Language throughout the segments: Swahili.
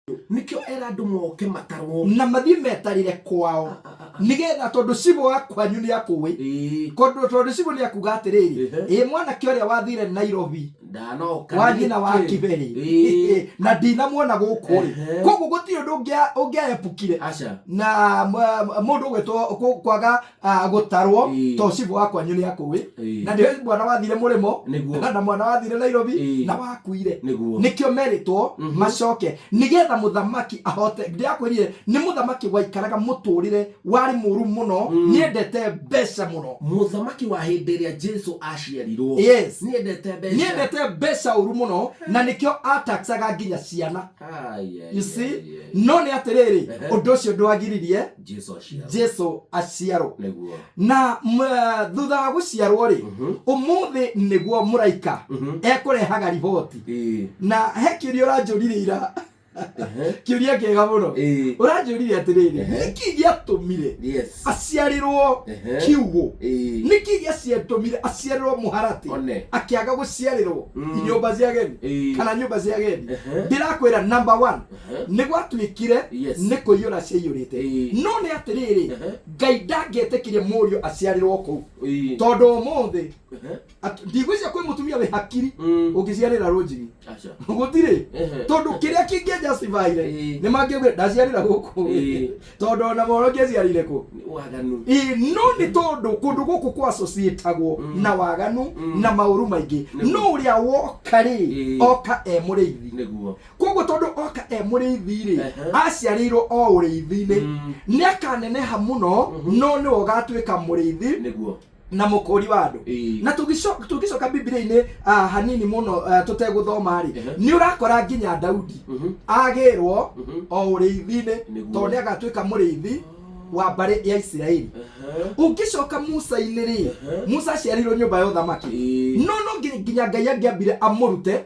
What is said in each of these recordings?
nikyo era andu moke matarwo na mathie metarire kwao nigetha tondu cibo wakwanyu ni akuwi tondu cibo ni akuga atiriri mwana kioria wathire Nairobi ndanoka wa nyina wa Kiberi na ndina muona guku ri koguo gutiri undu ungiepukire na mundu gwetwo kwaga gutarwo to cibo wakwanyu ni akuwi na ndio mwana wathire murimo na mwana wathire Nairobi na wakuire nikyo meritwo macoke nigetha muthamaki ahote ndiakwirire ni muthamaki waikaraga muturire wari muru muno niendete mbeca muno muthamaki wa hindiria Jesu aciarirwo niendete mbeca uru muno na nikyo ataxaga nginya ciana you see no ni atiriri undu ucio ndwagiririe Jesu aciarwo na thutha wa guciarwo ri umuthi niguo muraika ekurehaga riboti na hekirio ranjurire ira kiuria kega muno uranjurire atiriri niki giatumire aciarirwo kiugo niki giaciatumire aciarirwo muharati akiaga guciarirwo nyumba cia geni kana nyumba cia geni ndirakwira number 1 ni gwatuikire ni kuyura ciiyurite no ni atiriri Ngai ndangetikirie murio aciarirwo ku tondu umuthi ndigwicia kwi mutumia we hakiri ungiciarira runjigi gutire tondu kiria kinge justifiere ni mangiuga ndaciarira guku tondu na moro ngeciarire ku waganu no ni tondu kundu guku kwa associatagwo na waganu na mauru maingi no uria woka ri oka muriithi niguo koguo tondu oka muriithi ri aciarirwo o uriithi-ini ni akaneneha muno no ni ugatuika muriithi niguo na mukuri wa andu na tugicoka Biblia-ini hanini muno tuteguthoma ri ni urakora nginya Daudi agirwo o uriithi-ini tondu agatuika muriithi wa mbari ya Israeli ungicoka Musa-ini ri Musa aciarirwo nyumba ya uthamaki no nginya Ngai angiambire amurute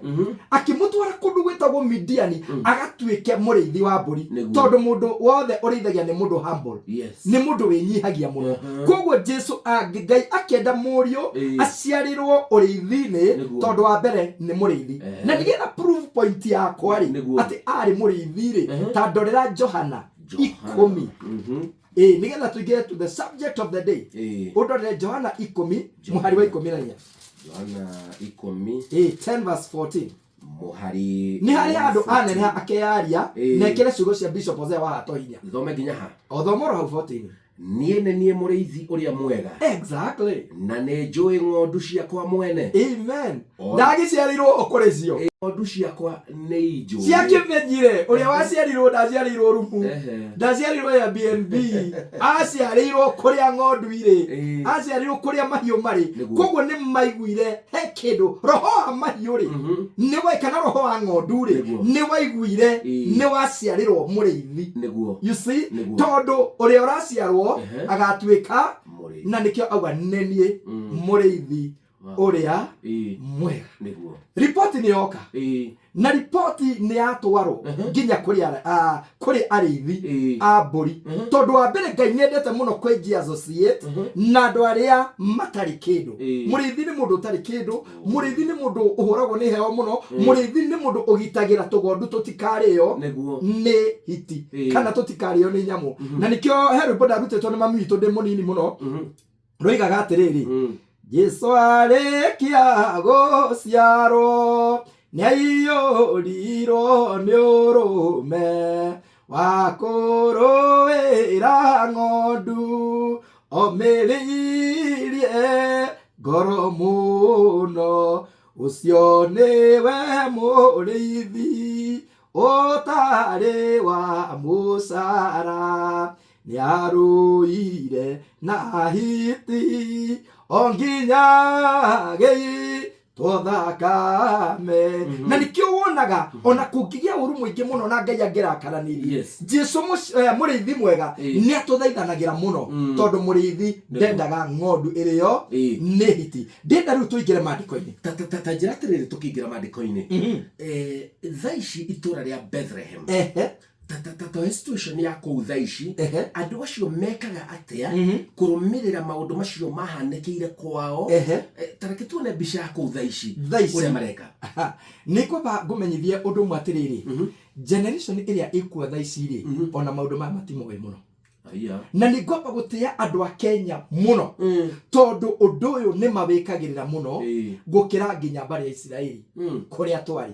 akimutwara kundu gwetagwo Midiani agatuike muriithi wa mburi tondu mundu wothe urithagia ni mundu humble ni mundu winyihagia muno koguo Jesu Ngai akienda murio aciarirwo uriithi-ini tondu wa mbere ni muriithi na nigetha proof point yakwa ri ati ari muriithi ri ta ndorera Johana 10 nigetha to get to the subject of the day udorere Johana 10 muhari wa 14 Johana 10 10 verse 14 muhari ni hari andu anene akearia nekere ciugo cia Bishop Hosea wa Hatohinya thome nginya ha othomoro hau 14 nie muriithi uria mwega exactly na ni njui ng'ondu ciakwa mwene amen ndagiciarirwo ukuricio ng'ondu ciakwa ni njui ciakimenyire uria waciarirwo rumu ndaciarirwo ya BNB aciarirwo kuria ng'ondu iri aciarirwo kuria mahiu mari koguo ni maiguire he kindu roho wa mahiu ri ni waikana roho wa ng'ondu ri ni waiguire ni waciarirwo muriithi niguo you see tondu uria uraciarwo agatuika na nikio auga nenie muriithi uria mwega niguo ripoti ni yoka na ripoti ni yatwarwo nginya kuri ariithi a mburi tondu wa mbere Ngai niendete muno kwenji associate na andu aria matari kindu muriithi ni mundu utari kindu muriithi ni mundu uhuragwo ni heo muno muriithi ni mundu ugitagira tugondu tutikario ni hiti kana tutikario ni nyamu na nikio he rwimbo ndarutitwo ni mami witu ndi munini muno roigaga atiriri Jesu arikia guciarwo niaiyũrirwo nĩ ũrũme wa kũrũĩra ng'ondu omĩrĩirie ngoro mũno ũcio nĩwe mũrĩithi ũtarĩ wa mũcara nĩarũire na hiti onginya gei tothakame na nikio wonaga ona kungigia uru muingi muno na Ngai angirakaranirie Jesu muriithi mwega ni atuthaithanagira muno tondu muriithi ndendaga ng'ondu iriyo ni hiti ndenda riu tuingire mandiko-ini ta njira atiriri tukiingira mandiko-ini thaici itura ria Bethlehem ta situation ya kuu thaici andu acio mekaga atia kurumirira maundu macio mahanekeire kwao tareke tuone mbica ya kuu thaici uria mareka ni kwamba ngumenyithie undu mwatiriri generation iria ikuo tha ici ri ona maundu maya matimoe muno na ni ngomba gutia andu a Kenya muno tondu undu uyu ni mawikagirira muno gukira nginya bari ya Israeli kuria twari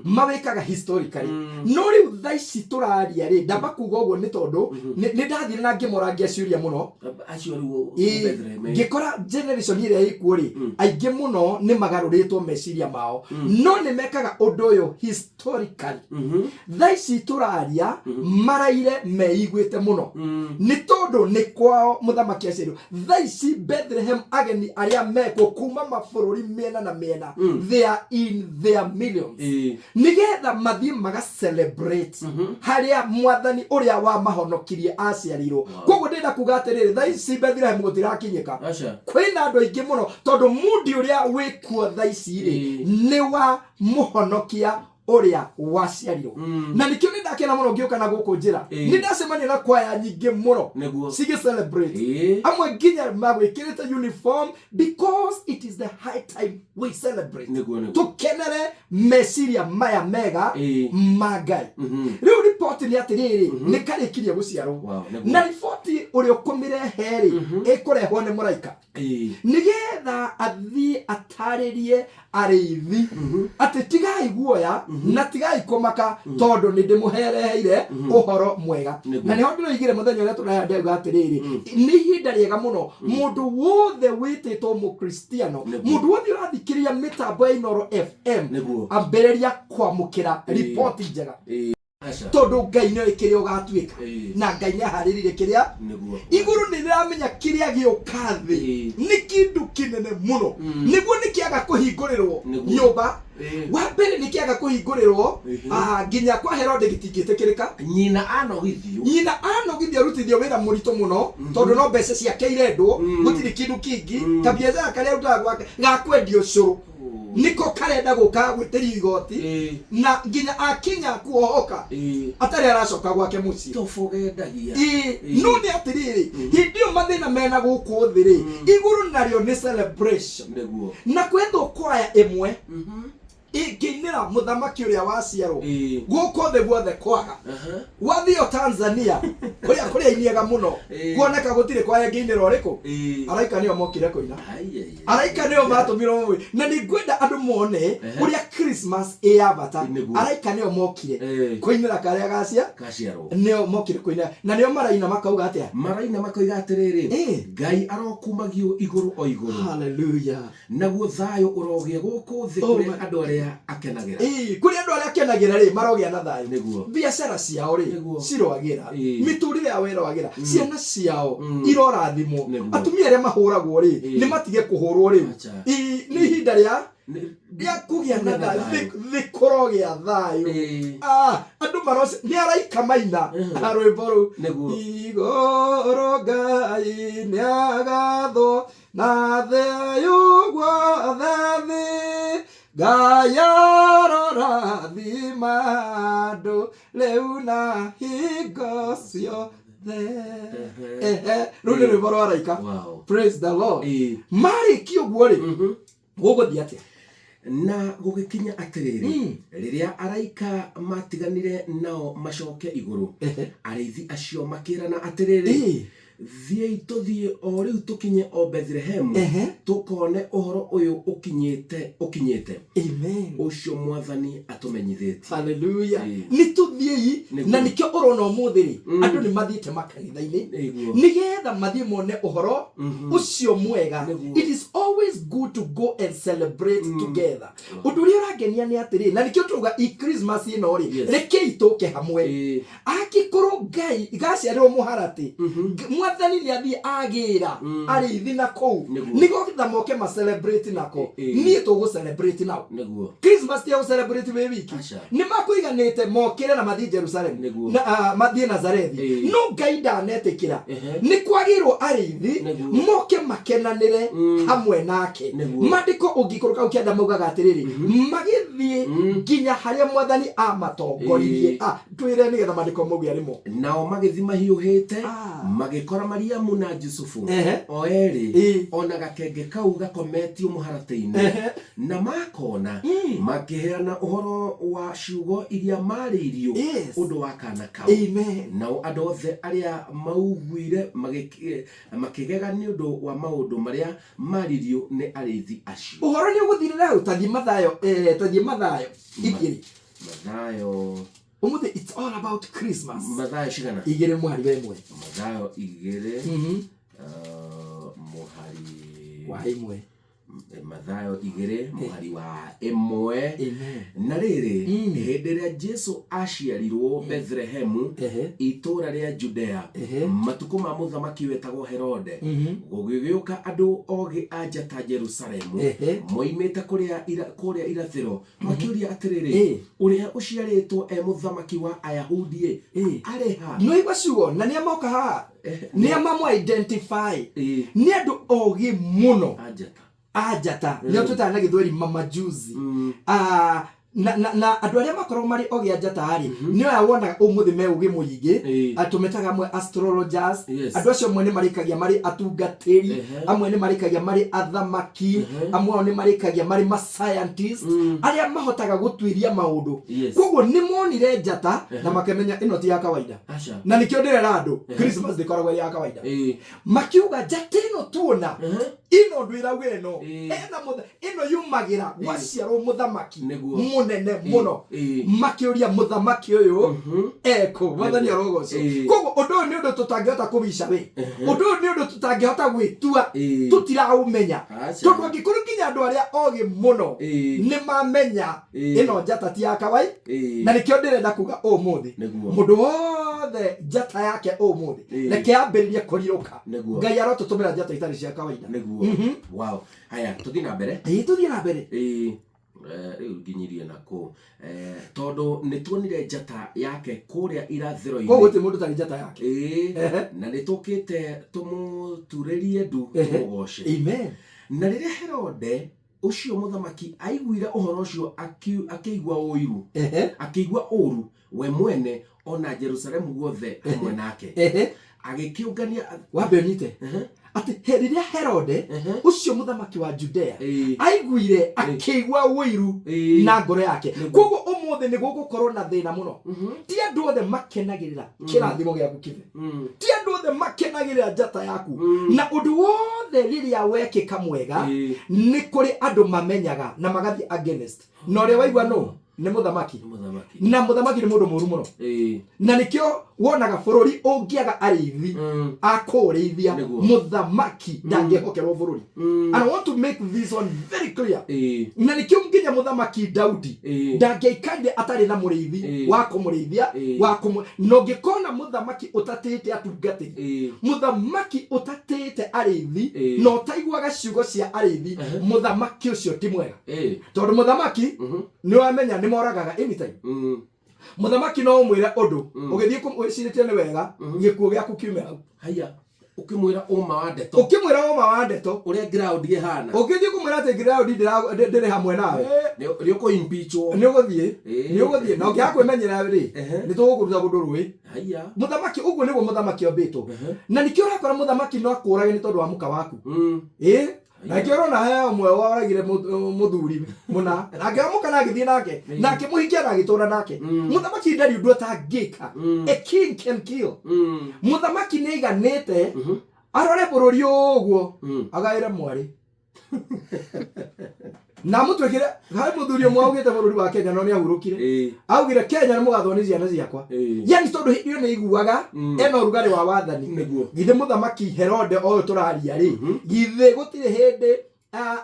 mawikaga historically no riu tha ici turaria ri ndamba kuga uguo ni tondu ni ndathire na ngimorangia ciuria muno acio riu ngikora generation iria ikuo ri aingi muno ni magaruritwo meciria mao no ni mekaga undu uyu historically tha ici turaria maraire meiguite muno ni tondu ni kwao muthamaki aciru tha ici Bethlehem ageni aria meko kuma mabururi miena na miena they are in their millions nigetha mathie maga celebrate haria mwathani uria wa mahonokirie aciarirwo koguo ndenda kuga atiriri tha ici Bethlehem gutirakinyika kwina andu aingi muno tondu mudi uria wikuo tha ici ri ni wa muhonokia uria waciarirwo na nikio ni ndakena muno ngioka na guku njira ni ndacemania na kwaya nyingi muno sige celebrate amwe nginya magwikirite uniform because it is the high time we celebrate tukenere meciria maya mega magai riu report ni atiriri ni karikiria guciarwo na report uria kumirehe ri ikurehwo ni muraika nigetha athie ataririe arithi ati tigai guoya na tigai komaka tondu ni ndimuhereire uhoro mwega na ni hondu igire muthenya uria turayandega atiriri ni hinda riega muno mundu wothe wititwo mu Kristiano mundu wothe urathikiria mitambo ya Inoro FM ambereria kwamukira report njega tondu Ngai ni ikiria ugatuika na Ngai ni aharirire kiria iguru ni ndiramenya kiria giukathi ni kindu kinene muno niguo nikiaga kuhingurirwo nyumba wa mbere nikiaga kuhingurirwo nginya kwa Herode gitingitekereka nyina anogithio rutithio wira murito muno tondu no mbeca ciake irendwo gutiri kindu kingi kabiaza karia rutaga gakwendio curu niko karenda guka gwitirio igoti na nginya akinya kuohoka atari aracoka gwake muci tofogendagia no ni atiriri hindio mathina mena guku thiri iguru nario ni celebration na kwendo kwaya imwe ikinira muthamaki uria waciarwo guko the guothe kwaga wathio Tanzania kuria iniega muno kuoneka gutire kwaya nginira uriku araika niyo mokire kuina araika niyo matumirwo mwe na ni ngwenda andu mone kuria Christmas yabata araika niyo mokire kuinira karia gaciarwo niyo mokire kuina na niyo maraina makauga atia maraina makoiga atiriri Ngai arokumagio iguru o iguru hallelujah naguo thayo urogie guku thi kuria andu aria akenagira kuri andu aria akenagira ri marogia na thayo biacara ciao ri ciroagira miturire yao iroagira ciana ciao irorathimo atumia aria mahuragwo ri ni matige kuhurwo ri ni hinda ria kugia na thayo thikurogia thayo andu marose ni araika maina rwimbo ru igoro Ngai ni agatho na thayo guothe thi Gayaro thimando leuna higosio rune rwimbo araika praise the Lord mari kiuguo ri guguthia atia na gugikinya atiriri riria araika matiganire nao macoke iguru arithi acio makirana atiriri thiei tuthie o riu tukinye o Bethlehem tukone uhoro uyu ukinyite amen ucio mwathani atumenyithitie hallelujah ni tuthiei na nikio urona umuthiri andu ni mathiite makanitha-ini nigetha mathie mone uhoro ucio mwega it is always good to go and celebrate together undu ria urangenia ni atiri na nikio tuga Christmas ino ri rekei tuke hamwe akikuru Ngai gaciarirwo muharati mwathani ni athie agira arithi na kou nigo kithamoke ma celebrate nako ni tugu celebrate nao Christmas ya celebrate we wiki ni makuiganite mokire na mathie Jerusalem na mathie Nazareth no Ngai ndanetikira ni kwagirwo arithi moke makenanire hamwe nake mandiko ungikuruka ukienda maugaga atiriri magithie nginya haria mwathani amatongoririe twire nigetha mandiko maugia rimo nao magithima hiuhite magikora kora Mariamu na Yusufu o eri ona gakenge kau gakometio muharate-ini na makona makiheana uhoro wa ciugo iria maririo undu wa kana kau na andu othe aria maugwire makigega ni undu wa maundu maria maririo ni arithi acio. Uhoro ni uguthirira utathi Mathayo igiri Mathayo umuthi it's all about Christmas. Mathayo cigana igiri muhari wa imwe Mathayo igiri muhari wa imwe Mathayo igiri muhari wa imwe na riri hindi ria Jesu aciarirwo Bethlehemu itura ria Judea matuko ma muthamaki wetagwo Herode gugiuka andu ogi anja ta Jerusalemu moimite kuria irathiro makiuria atiriri uria uciaritwo muthamaki wa Ayahudi areha no igwaciugo na nia moka ha nia mamu identify ni andu ogi muno ajata nyo tutana githweri mamajuzi na andu aria makorwo mari ogi ajata ari nio yawonaga umuthi me ugi muingi atumetaga amwe astrologers andu acio amwe ni marikagia mari atungatiri amwe ni marikagia mari athamaki amwe ni marikagia mari ma scientists aria mahotaga gutwiria maundu koguo ni monire njata na makemenya ino ti ya kawaida na nikio ndirera andu Christmas ndikoragwo ya kawaida makiuga njata ino tuona ino ndwiragwe ino ino yumagira waciarwo muthamaki munene muno makiuria muthamaki uyu eko wathani arogoco koguo undu ni undu tutangihota kubisha we undu ni undu tutangihota gwitua tutiraumenya tondu angikuru kinya andu aria ogi muno ni mamenya ino njata ti ya kawaida na nikio ndirenda kuga umuthi mundu wothe njata yake umuthi reke ambiririe kuriruka ngai arotutumira njata itari cia kawaida. Wow, haya tuthie na mbere riu nginyirie nako tondu nituonire njata yake kuria irathiro-ini koguo ti mundu tari njata yake na nitukite tumuturerie ndu tumugoce na riria Herode ucio muthamaki aiguire uhoro ucio akiigua uiru akiigua uru we mwene ona Jerusalemu guothe hamwe nake agikiungania wambionite ati heriria Herode ucio muthamaki wa Judea aiguire akiigua wiru na ngoro yake koguo umuthi ni gugukorwo na thina muno ti andu othe makenagirira kirathimo giaku kive ti andu othe makenagirira njata yaku na undu wothe riria wekika mwega ni kuri andu mamenyaga na magathi against no ria waigua no ni muthamaki na muthamaki ni mundu muru muno na nikio wonaga bururi ungiaga arithi akurithia muthamaki ndangehokerwo bururi. And I want to make this one very clear na nikio nginya muthamaki Daudi ndangeikande atari na murithi wa kumurithia no ngikona muthamaki utatite atungati muthamaki utatite arithi no taiguaga ciugo cia arithi muthamaki ucio ti mwega tondu muthamaki ni wamenya ni moragaga anytime muthamaki no mwira undu ugithie kumwiciritie ni wega gikuo giaku kiume hau haya ukimwira uma wa ndeto uria ground gihana ukithie kumwira ati ground ndire hamwe nawe ni uko impeachwo ni uguthie na ukiakwemenyera ri ni tugukuruta gundu rui haya muthamaki uguo niguo muthamaki obito na nikio rakora muthamaki no akurage ni tondu wa muka waku na kioro na haya mwe waragire muthuri muna agiamuka na githie nake na akimuhikia na gitura nake muthamaki ndari undu atangika a king can kill muthamaki ni iganite arore bururi uguo agaire mwari na mutwekire hai muthuri umwe augite bururi wa Kenya no ni ahurukire augire Kenya ni mugathoni ciana ciakwa yani tondu hiyo ni iguaga eno rugari wa wathani githe muthamaki Herode oyo turaria ri githe gutire hindi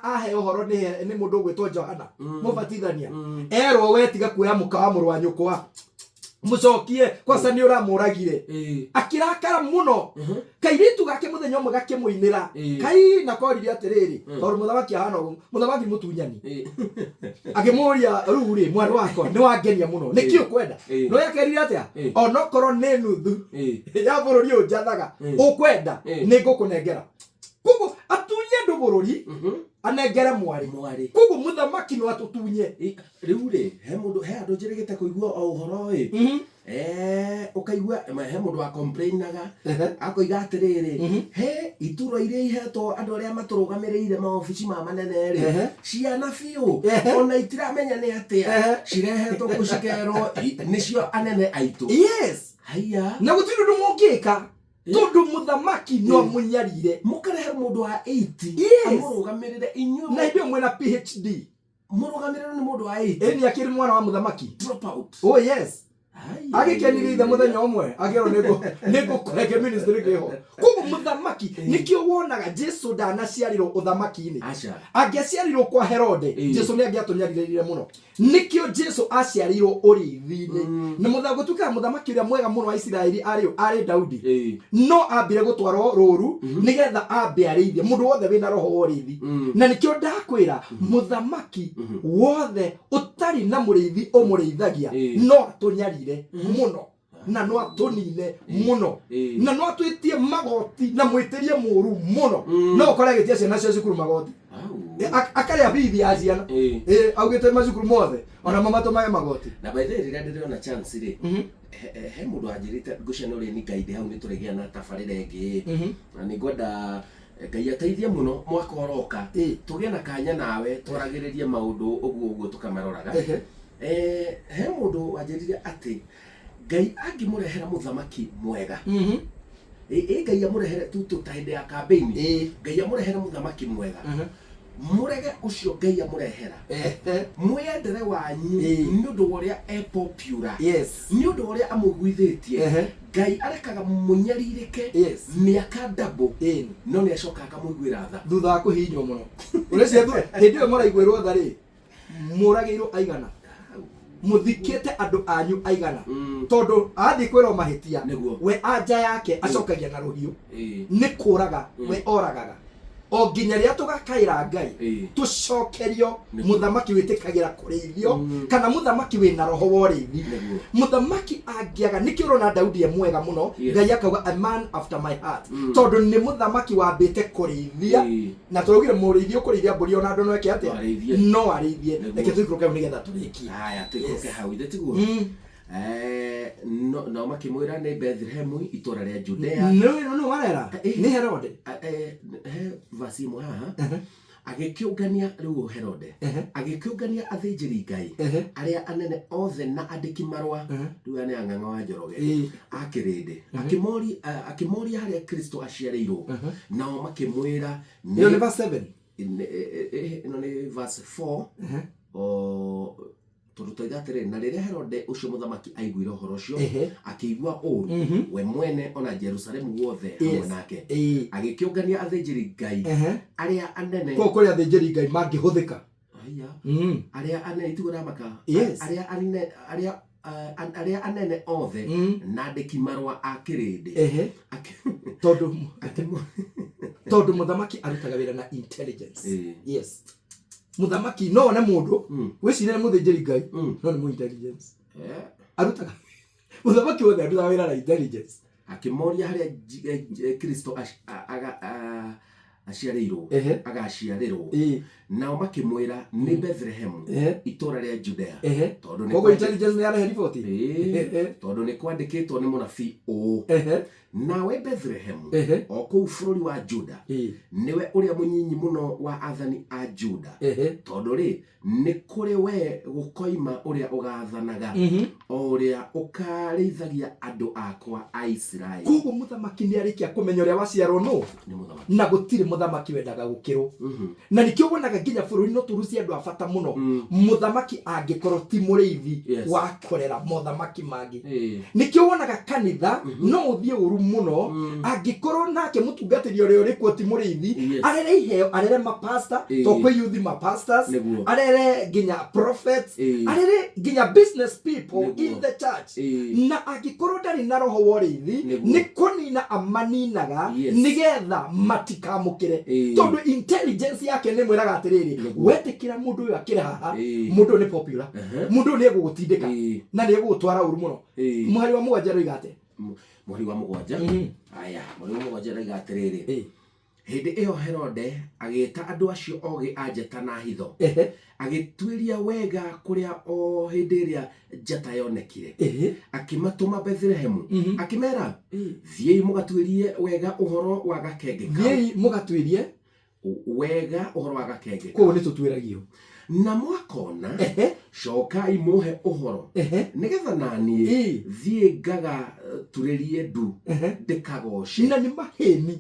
ahe uhoro ni mundu gwitwo Johana mubatithania erwo wetiga kuoya muka wa muru wa nyukwa mucokie kwasa ni uramuragire akirakara muno kairitu gake muthenya umwe gakimuinira kai na korire atiriri tondu muthamaki ahana muthamaki mutunyani akimuria ruri mwana wako ni wangenia muno nikio kwenda no yakerire atia onokoro ne nuthu ya bururi unjathaga ukwenda ni ngukunengera kugu atunye ndu bururi anengere mwari kugu muthamaki no atutunye riu ri he mundu he andu njirigite kuigua o uhoro ukaigua he mundu wa complainaga akoiga atiriri he ituro iria ihetwo andu aria maturugamirire maofici ma manene ri ciana biu ona itiramenya ni atia cirehetwo gucikerwo nicio anene aitu. Yes, haya na gutiri ndu mungika tondu muthamaki no munyarire mukarehe mundu wa 80 amurugamirire inyu na ndio mwena PhD murugamirire ni mundu wa 80 eni akiri mwana wa muthamaki drop out. Oh yes, agikenirire muthenya umwe agero nego kureke ministry kiho kubu muthamaki nikio wonaga Jesu ndanaciarirwo uthamaki-ini angiaciarirwo kwa Herode Jesu ni angiatunyarire muno nikio Jesu aciarirwo urithi-ini na muthagutuka muthamaki uria mwega muno wa Isiraeli ari Daudi no ambire gutwarwo ruru nigetha ambe arithie mundu wothe wina roho wa urithi na nikio ndakwira muthamaki wothe utari na murithi umurithagia no atunyarire muno na no atunine muno na no atwitie magoti na mwitirie muru muno no ukore gitia ciana cia cukuru magoti akaria bibi ya ciana augite macukuru mothe ona mama to magoti na by the way rira ndirona chance ri he mundu anjirite ngucana uri ni gaide hau ni turigia na tabarire ingi na ni ngwenda Ngai ateithie muno mwaka uroka tugie na kanya nawe twaragiririe maundu uguo tukamaroraga he mundu wanjirire ati Ngai angimurehera muthamaki mwega Ngai amurehere tu tahinde ya campaign Ngai amurehere muthamaki mwega murege ucio Ngai amurehera mwendere wanyu ni undu uria popular ni undu uria amugwithitie Ngai arekaga munyaririke miaka double no ni acoka akamuigwira tha thutha wa kuhinywo muno urecia hindi yo muraigwirwo tha ri muragirwo aigana muthikite andu anyu aigana tondu athi kwirwo mahitia we anja yake acokagia na ruhiu ni kuraga we oragaga o nginya ria tugakaira Ngai tucokerio muthamaki witikagira kurithio kana muthamaki wina roho wa urithi muthamaki angiaga nikirona Daudi ye mwega muno Ngai akauga a man after my heart tondu ni muthamaki wambite kurithia na turugire murithio kurithia mburi ona andu no eke atia no arithie eke tuikuruke nigetha turikie haya tuikuruke hau itiguo no makimwira ni Bethlehem itura ria Judea no warera ni Herode verse imwe haha agikiungania riu Herode agikiungania athinjiri Ngai aria anene othe na andiki marwa riu ane ang'ang'a wa Njoroge akirinde akimoria haria Kristo aciarirwo nao makimwira ni verse 7 no ni verse 4 o turutoiga atiriri na riria Herode ucio muthamaki aiguire uhoro ucio akiigua uru we mwene ona Jerusalemu wothe hamwe nake agikiungania athinjiri Ngai aria anene kuri athinjiri Ngai mangihuthika aria anene itigura maka aria anene othe na andiki marwa akirinde tondu muthamaki arutaga wira na intelligence yes muthamaki no na mundu wicire muthinjiri Ngai no ni mu intelligence arutaga muthamaki wothe arutaga wira na intelligence akimoria haria Kristo aciarirwo agaciarirwo nao makimwira ni Bethlehem itura ria Judea tondu ni intelligence ni ara report tondu ni kwandikitwo ni munabii nawe Bethlehem o kuu bururi wa Juda niwe uria munyinyi muno wa athani a Juda tondu ri ni kuri we gukoima uria ugathanaga uria ukarithagia andu akwa a Israeli kugo muthamaki ni arikia kumenya uria waciarwo no na gutire muthamaki wendaga gukirwo na nikio wonaga nginya bururi no turuci andu afata muno muthamaki angikorwo ti muriithi wa kurera muthamaki mangi nikio wonaga kanitha no uthie uru muno angikorwo nake mutungatiri uria uri kuo ti muriithi arere iheo arere mapasta to kwe youth mapastors arere nginya prophets arere nginya business people in the church na angikorwo ndari na roho wa uriithi ni kunina amaninaga nigetha matikamukire tondu intelligence yake ni mwiraga atiriri wetikira mundu uyu akire haha mundu ni popular mundu ni egugutindika na ni egugutwara uru muno muhari wa 7 roigate muhari wa 7 aya muhari wa 7 roiga atiriri Hĩndĩ ĩyo Herode agĩta andũ acio ogĩ a njata na hitho, agĩtuĩria wega kũrĩa o hĩndĩ ĩrĩa njata yonekire, akĩmatũma Bethlehemu, akĩmera thiĩi mũgatuĩrie wega ũhoro wa gakenge kau, thiĩi mũgatuĩrie wega ũhoro wa gakenge kau, nĩ tũtuĩragio na mwakona cokai muhe ũhoro nĩgetha naniĩ thiĩ ngaga turĩrie ndu ndĩkagoce. Na nĩ mahĩni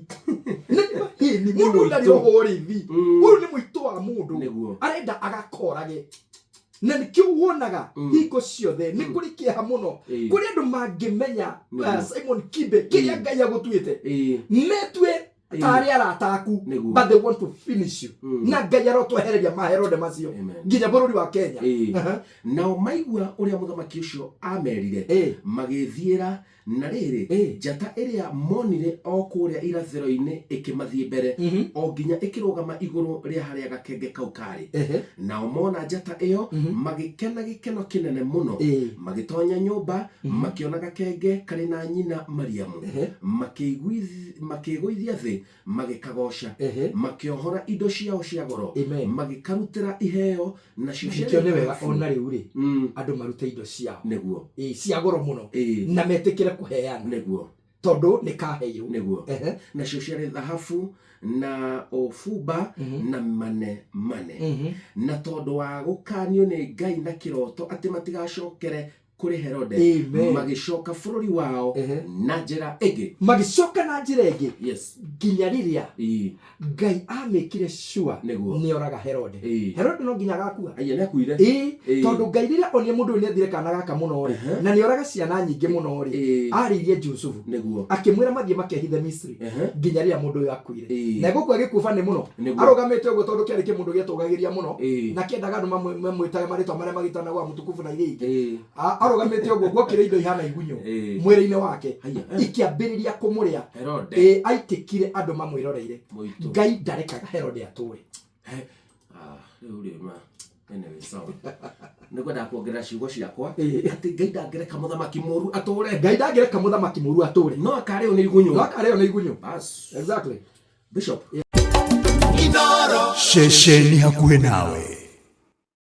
mũndũ ndarĩ ũhorithi, ũyũ nĩ mũitũ wa mũndũ arenda agakorage. Na nĩkĩo wonaga hingo ciothe nĩ kũrĩ kĩeha mũno kũrĩ andũ mangĩmenya Simon Kibe kĩrĩa Ngai agũtuĩte metue tari arataku, but they want to finish you. Na Ngai arotwehereria maherode macio nginya bũrũri wa Kenya. Nao maigua ũrĩa mũthamaki ũcio amerire magĩthiĩra, na rĩrĩ njata ĩrĩa monire o kũrĩa irathĩro-inĩ ĩkĩmathiĩ mbere o nginya ĩkĩrũgama igũrũ rĩa harĩa gakenge kau karĩ. Nao mona njata ĩyo magĩkena gĩkeno kĩnene mũno, magĩtonya nyũmba makĩona gakenge karĩ na nyina Mariamu, makĩĩgũithia thĩ magĩkagoca, makĩohora indo ciao cia goro, magĩkarutĩra iheo na ciũcio. Nĩ wega ona rĩu rĩ andũ marute indo ciao nĩguo cia goro mũno na metĩkĩre kuheana nĩguo tondu nĩ kaheirwo nĩguo. Nacio ciarĩ thahabu na ofumba na mane na tondu wa gũkanio nĩ Ngai na kĩroto atĩ matigacokere kuri Herode, magĩcoka bũrũri wao na njĩra ĩngĩ, magĩcoka na njĩra ĩngĩ nginya rĩrĩa Ngai amĩkire sure nĩ oraga Herode. Herode no nginya agakua, nĩ akuire tondu Ngai rĩrĩa onire mũndũ ũyũ nĩ athire kana gaka mũno rĩ na nĩ oraga ciana nyingĩ mũno rĩ, arĩirie Jusufu akĩmwĩra mathiĩ makehithe Misri nginya rĩrĩa mũndũ ũyũ akuire. Na gũkũ agĩkuba nĩ mũno arũgamĩte ũguo tondu kĩarĩ kĩmũndũ gĩatũgagĩria mũno na kĩendaga andũ mamwĩtage marĩtwa marĩa magĩtanagwo wa mũtukufu na iria ingĩ. Arũgamĩte ũguo gwokĩra indo ihana igunyũ mwĩrĩ-inĩ wake ikĩambĩrĩria kũmũrĩa. Aitĩkire andũ mamwĩroreire. Ngai ndarekaga Herode atũre. Rĩu rĩ ma anyway sawa nĩngwenda kuongerera ciugo ciakwa atĩ Ngai ndangĩreka mũthamaki mũũru atũre. Ngai ndangĩreka mũthamaki mũũru atũre, no akarĩo nĩ igunyũ, no akarĩo nĩ igunyũ. Bas exactly Bishop Ceceni hakuhĩ nawe.